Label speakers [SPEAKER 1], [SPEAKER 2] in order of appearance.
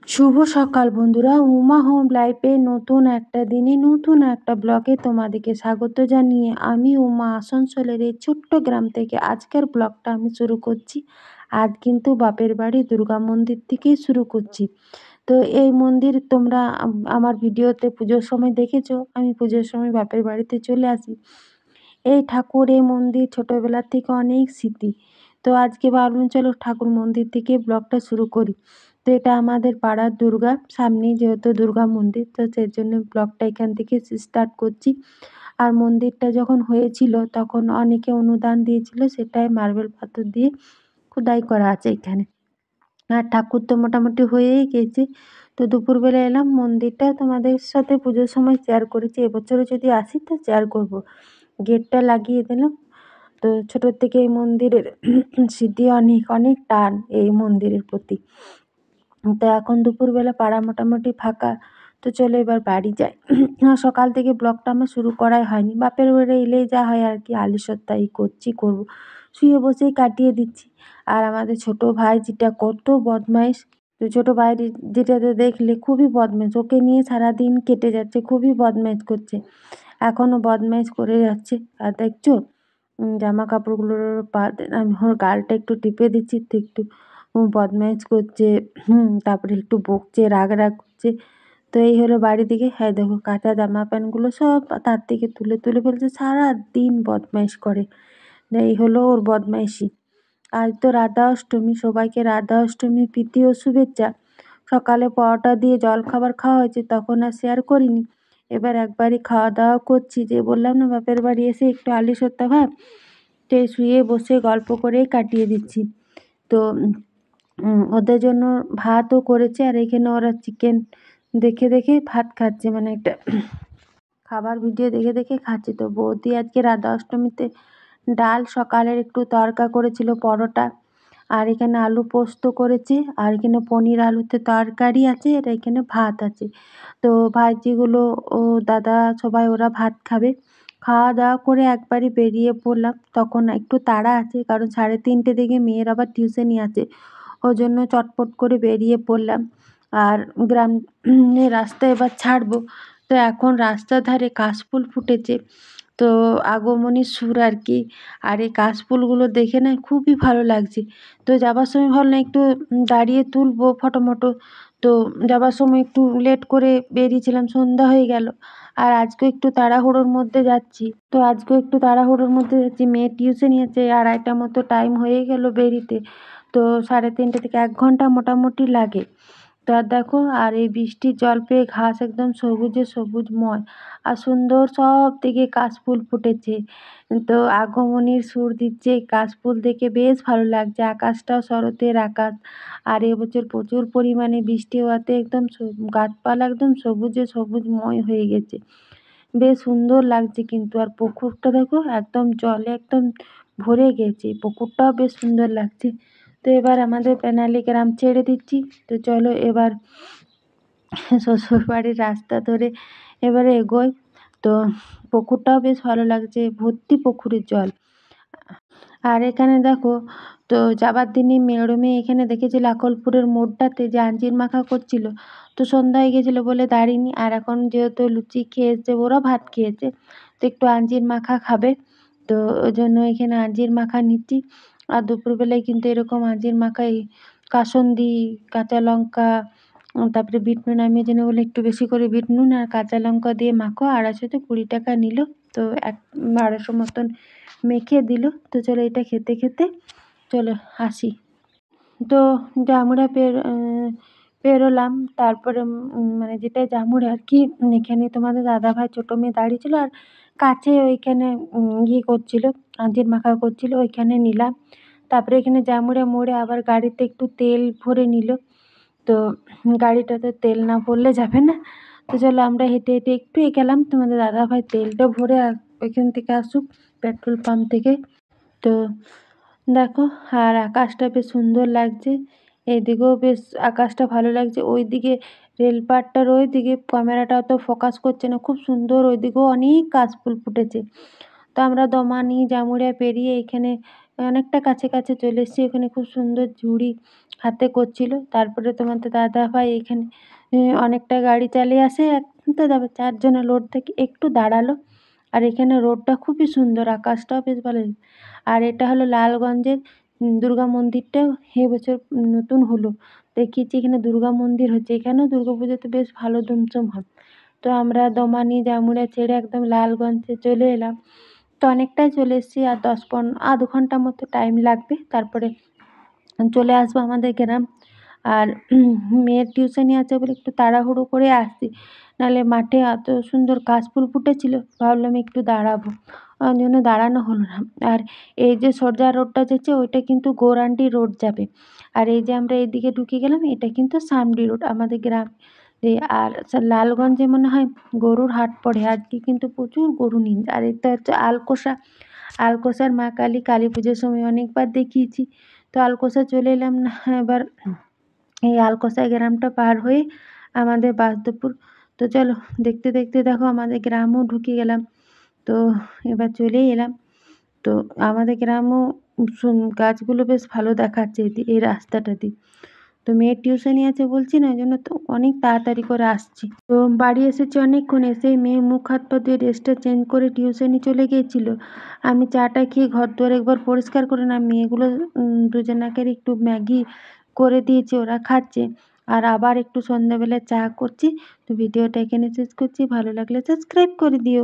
[SPEAKER 1] শুভ সকাল বন্ধুরা, উমা হোম লাইফে নতুন একটা দিনে নতুন একটা ব্লগে তোমাদেরকে স্বাগত জানিয়ে আমি উমা আসানসোলের এই ছোট্ট গ্রাম থেকে আজকের ব্লগটা আমি শুরু করছি। আজ কিন্তু বাপের বাড়ি দুর্গা মন্দির থেকেই শুরু করছি। তো এই মন্দির তোমরা আমার ভিডিওতে পুজোর সময় দেখেছো। আমি পুজোর সময় বাপের বাড়িতে চলে আসি। এই ঠাকুর, এই মন্দির ছোটবেলা থেকে অনেক স্মৃতি। তো আজকে ভাবলাম চলো ঠাকুর মন্দির থেকে ব্লগটা শুরু করি। তো এটা আমাদের পাড়ার দুর্গা, সামনেই যেহেতু দুর্গা মন্দির, তো সেই জন্য ব্লগটা এখান থেকে স্টার্ট করছি। আর মন্দিরটা যখন হয়েছিল তখন অনেকে অনুদান দিয়েছিল, সেটাই মার্বেল পাথর দিয়ে খোদাই করা আছে এখানে। আর ঠাকুর তো মোটামুটি হয়েই গেছে। তো দুপুরবেলা এলাম, মন্দিরটা তোমাদের সাথে পুজোর সময় শেয়ার করেছি, এবছরও যদি আসি তো শেয়ার করব। গেটটা লাগিয়ে দিলাম। তো ছোটোর থেকে এই মন্দিরের স্মৃতি অনেক অনেক টান এই মন্দিরের প্রতি। তো এখন দুপুরবেলা পাড়া মোটামুটি ফাঁকা। তো চলো এবার বাড়ি যাই। সকাল থেকে ব্লগটা আমার শুরু করাই হয়নি, বাপের বাড়ি এলেই যা হয় আর কি, আলিশয্যা এই করছি করব, শুয়ে বসেই কাটিয়ে দিচ্ছি। আর আমাদের ছোট ভাই যেটা কত বদমাইশ। তো ছোট ভাই যেটাতে দেখলে খুবই বদমাইশ, ওকে নিয়ে সারাদিন কেটে যাচ্ছে, খুবই বদমাইশ করছে, এখনও বদমাইশ করে যাচ্ছে। আর দেখছো জামা কাপড়গুলোর আমি ওর গালটা একটু টিপে দিচ্ছি তো একটু বদমাইশ করছে। তারপরে একটু বকছে, রাগ করছে। তো এই হলো বাড়ি দিকে। হ্যাঁ দেখো কাঁচা জামা প্যান্টগুলো সব তার থেকে তুলে তুলে ফেলছে, সারাদিন বদমাইশ করে। এই হলো ওর বদমাইশি। আজ তো রাধা অষ্টমী, সবাইকে রাধা অষ্টমী প্রীতি ও শুভেচ্ছা। সকালে পরোটা দিয়ে জলখাবার খাওয়া হয়েছে, তখন আর শেয়ার করিনি। এবার একবারই খাওয়া দাওয়া করছি, যে বললাম না বাপের বাড়ি এসে একটু আলিশয্যা ভাব, সেই শুয়ে বসে গল্প করেই কাটিয়ে দিচ্ছি। তো ওদের জন্য ভাতও করেছে, আর এখানে ওরা চিকেন দেখে দেখে ভাত খাচ্ছে, মানে একটা খাবার ভিডিও দেখে দেখে খাচ্ছে। তো বৌদি আজকে রাধা অষ্টমীতে ডাল, সকালের একটু তড়কা করেছিল, পরোটা, আর এখানে আলু পোস্ত করেছে, আর এখানে পনির আলুতে তরকারি আছে, আর এখানে ভাত আছে। তো ভাইজিগুলো ও দাদা সবাই ওরা ভাত খাবে। খাওয়া দাওয়া করে একবারই বেরিয়ে পড়লাম, তখন একটু তাড়া আছে কারণ 3:30 দিকে মেয়ের আবার টিউশনি আছে, ওই জন্য চটপট করে বেরিয়ে পড়লাম। আর গ্রামের রাস্তায় এবার ছাড়বো। তো এখন রাস্তার ধারে কাশফুল ফুটেছে, তো আগমনীর সুর আর কি। আর এই কাশফুলগুলো দেখে না খুবই ভালো লাগছে। তো যাবার সময় ভাবলাম একটু দাঁড়িয়ে তুলবো ফটো মটো। তো যাবার সময় একটু লেট করে বেরিয়েছিলাম, সন্ধ্যা হয়ে গেল। আর আজকেও একটু তাড়াহুড়োর মধ্যে যাচ্ছি। মেয়ের টিউশনি আছে, 2:30 মতো টাইম হয়ে গেল বেরিতে। তো 3:30 থেকে 1 ঘন্টা মোটামুটি লাগে। তো আর দেখো, আর এই বৃষ্টির জল পেয়ে ঘাস একদম সবুজে সবুজময়, আর সুন্দর সব দিকে কাশফুল ফুটেছে। তো আগমনীর সুর দিচ্ছে, কাশফুল দেখে বেশ ভালো লাগছে, আকাশটাও শরতের আকাশ। আর এবছর প্রচুর পরিমাণে বৃষ্টি হওয়াতে একদম গাছপালা একদম সবুজে সবুজময় হয়ে গেছে, বেশ সুন্দর লাগছে কিন্তু। আর পুকুরটা দেখো একদম জলে একদম ভরে গেছে, পুকুরটাও বেশ সুন্দর লাগছে। তো এবার আমাদের পেনালি গ্রাম ছেড়ে দিচ্ছি। তো চলো এবার শ্বশুর বাড়ির রাস্তা ধরে এবারে এগোই। তো পুকুরটাও বেশ ভালো লাগছে, ভর্তি পুকুরের জল। আর এখানে দেখো, তো যাবার দিনই মেয়ে এখানে দেখেছিল আকলপুরের মোড়টাতে যে আঞ্জির মাখা করছিল। তো সন্ধ্যা হয়ে গেছিলো বলে দাঁড়িনি, আর এখন যেহেতু লুচি খেয়েছে, ওরা ভাত খেয়েছে, তো একটু আঞ্জির মাখা খাবে। তো ওই জন্য এখানে আঞ্জির মাখা নিচ্ছি। আর দুপুরবেলায় কিন্তু এরকম আঞ্জির মাখাই কাসুন্দি, কাঁচা লঙ্কা, তারপরে বিট নুন, আমি জন্য বলে একটু বেশি করে বিট নুন আর কাঁচা লঙ্কা দিয়ে মাখো। 250-তে 20 টাকা নিল। তো 250 মতন মেখে দিল। তো চলো এটা খেতে খেতে চলো আসি। তো জামুড়া পেরোলাম, তারপরে মানে যেটা জামুড়া আর কি, এখানে তোমাদের দাদাভাই ছোটো মেয়ে দাঁড়িয়ে ছিল, আর কাছে ওইখানে ইয়ে করছিল, আঞ্জির মাখা করছিল, ওইখানে নিলাম। তারপরে এখানে জামুড়া মোড়ে আবার গাড়িতে একটু তেল ভরে নিল। তো গাড়িটাতে তেল না ভরলে যাবে না। তো চলো আমরা হেঁটে হেঁটে একটু গেলাম, তোমাদের দাদাভাই তেলটা ভরে ওইখান থেকে আসুক পেট্রোল পাম্প থেকে। তো দেখো, আর আকাশটা বেশ সুন্দর লাগছে, এইদিকেও বেশ আকাশটা ভালো লাগছে। ওইদিকে রেলপাটটার ওইদিকে ক্যামেরাটা অত ফোকাস করছে না, খুব সুন্দর, ওইদিকেও অনেক কাশফুল ফুটেছে। তো আমরা দমানি জামুড়িয়া পেরিয়ে এখানে অনেকটা কাছে চলে এসেছি। ওখানে খুব সুন্দর ঝুড়ি হাতে করছিল। তারপরে তোমাদের দাদাভাই এখানে অনেকটা গাড়ি চালিয়ে আসে। এখন তো তারপর ৪ জনের লোড থেকে একটু দাঁড়ালো। আর এখানে রোডটা খুবই সুন্দর, আকাশটাও বেশ ভালো। আর এটা হলো লালগঞ্জের দুর্গা মন্দিরটাও এবছর নতুন হলো। দেখিয়েছি এখানে দুর্গা মন্দির হচ্ছে। এখানেও দুর্গাপুজোতে বেশ ভালো ধুমধাম হয়। তো আমরা দমানি জামুড়া ছেড়ে একদম লালগঞ্জে চলে এলাম। তো অনেকটাই চলে এসেছি, আর ১০-১৫ আধ ঘন্টা মতো টাইম লাগবে, তারপরে চলে আসবো আমাদের গ্রাম। আর মেয়ের টিউশনি আছে বলে একটু তাড়াহুড়ো করে আসছি, নাহলে মাঠে এত সুন্দর কাশফুল ফুটেছিল, ভাবলাম একটু দাঁড়াবো, ওই জন্য দাঁড়ানো হলো না। আর এই যে সরজা রোডটা যাচ্ছে ওইটা কিন্তু গৌরাণ্ডি রোড যাবে। আর এই যে আমরা এইদিকে ঢুকে গেলাম, এটা কিন্তু সামডি রোড আমাদের গ্রাম। আর লালগঞ্জে মনে হয় গরুর হাট পড়ে, আজকে কিন্তু প্রচুর গরু নিয়ে। আর এটা হচ্ছে আলকোষা। আলকোষার মা কালী, কালী পুজোর সময় অনেকবার দেখিয়েছি। তো আলকোষা চলে এলাম না এবার। এই আলকোষা গ্রামটা পার হয়ে আমাদের বাসুদেবপুর। তো চলো দেখতে দেখতে দেখো আমাদের গ্রামও ঢুকে গেলাম। তো এবার চলেই এলাম। তো আমাদের গ্রামও গাছগুলো বেশ ভালো দেখাচ্ছে এই রাস্তাটা দিয়ে। তো মেয়ের টিউশনি আছে বলছি না, ওই জন্য তো অনেক তাড়াতাড়ি করে আসছি। তো বাড়ি এসেছি অনেকক্ষণ, এসেই মেয়ে মুখ হাত পা ধুয়ে ড্রেসটা চেঞ্জ করে টিউশনি চলে গিয়েছিল। আমি চাটা খেয়ে ঘর দুয়ার একবার পরিষ্কার করে না, মেয়েগুলো দুজনাকে একটু ম্যাগি করে দিয়েছি, ওরা খাচ্ছে। আর আবার একটু সন্ধ্যাবেলা চা করছি। তো ভিডিওটা এখানে শেষ করছি, ভালো লাগলে সাবস্ক্রাইব করে দিও।